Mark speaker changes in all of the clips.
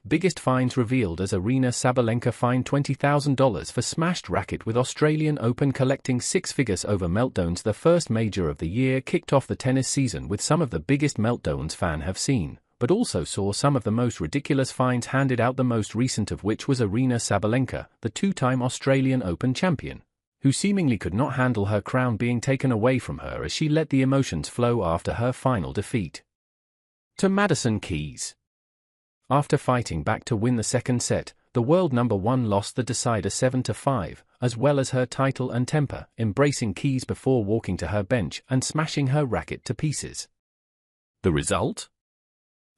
Speaker 1: Biggest fines revealed as Aryna Sabalenka fined $20,000 for smashed racket with Australian Open collecting six figures over meltdowns. The first major of the year kicked off the tennis season with some of the biggest meltdowns fans have seen, but also saw some of the most ridiculous fines handed out, the most recent of which was Aryna Sabalenka, the two-time Australian Open champion, who seemingly could not handle her crown being taken away from her as she let the emotions flow after her final defeat to Madison Keys. After fighting back to win the second set, the world number one lost the decider 7-5, as well as her title and temper, embracing Keys before walking to her bench and smashing her racket to pieces. The result?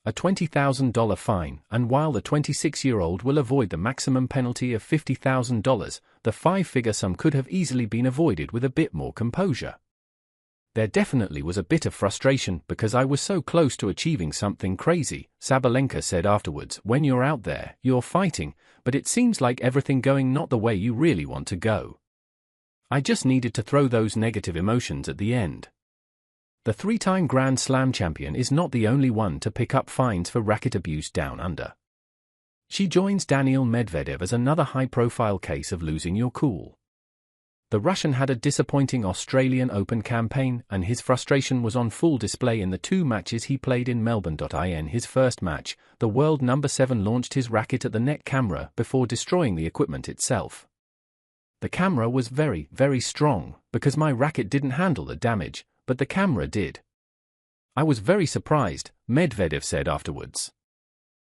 Speaker 1: A $20,000 fine, and while the 26-year-old will avoid the maximum penalty of $50,000, the five-figure sum could have easily been avoided with a bit more composure. There definitely was a bit of frustration because I was so close to achieving something crazy, Sabalenka said afterwards. When you're out there, you're fighting, but it seems like everything going not the way you really want to go. I just needed to throw those negative emotions at the end. The three-time Grand Slam champion is not the only one to pick up fines for racket abuse down under. She joins Daniil Medvedev as another high-profile case of losing your cool. The Russian had a disappointing Australian Open campaign, and his frustration was on full display in the two matches he played in Melbourne. In his first match, the world number 7 launched his racket at the net camera before destroying the equipment itself. The camera was very, very strong, because my racket didn't handle the damage, but the camera did. I was very surprised, Medvedev said afterwards.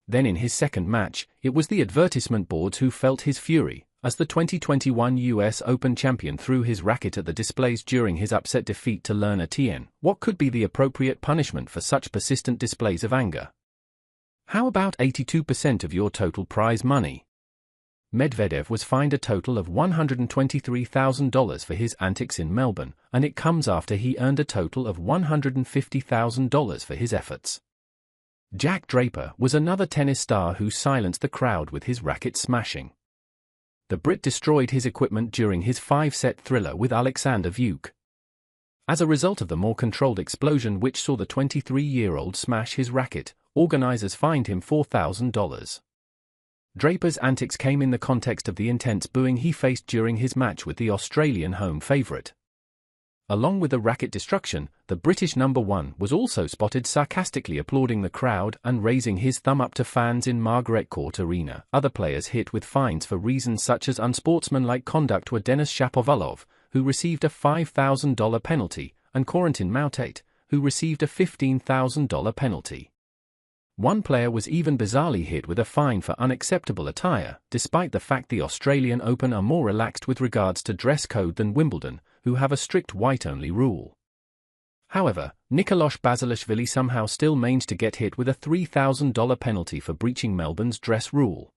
Speaker 1: Then in his second match, it was the advertisement boards who felt his fury, as the 2021 US Open champion threw his racket at the displays during his upset defeat to Aryna Sabalenka. What could be the appropriate punishment for such persistent displays of anger? How about 82% of your total prize money? Medvedev was fined a total of $123,000 for his antics in Melbourne, and it comes after he earned a total of $150,000 for his efforts. Jack Draper was another tennis star who silenced the crowd with his racket smashing. The Brit destroyed his equipment during his 5-set thriller with Alexander Zverev. As a result of the more controlled explosion which saw the 23-year-old smash his racket, organizers fined him $4,000. Draper's antics came in the context of the intense booing he faced during his match with the Australian home favourite. Along with the racket destruction, the British number 1 was also spotted sarcastically applauding the crowd and raising his thumb up to fans in Margaret Court Arena. Other players hit with fines for reasons such as unsportsmanlike conduct were Denis Shapovalov, who received a $5,000 penalty, and Corentin Moutet, who received a $15,000 penalty. One player was even bizarrely hit with a fine for unacceptable attire, despite the fact the Australian Open are more relaxed with regards to dress code than Wimbledon, who have a strict white-only rule. However, Nikolosz Basilashvili somehow still managed to get hit with a $3,000 penalty for breaching Melbourne's dress rule.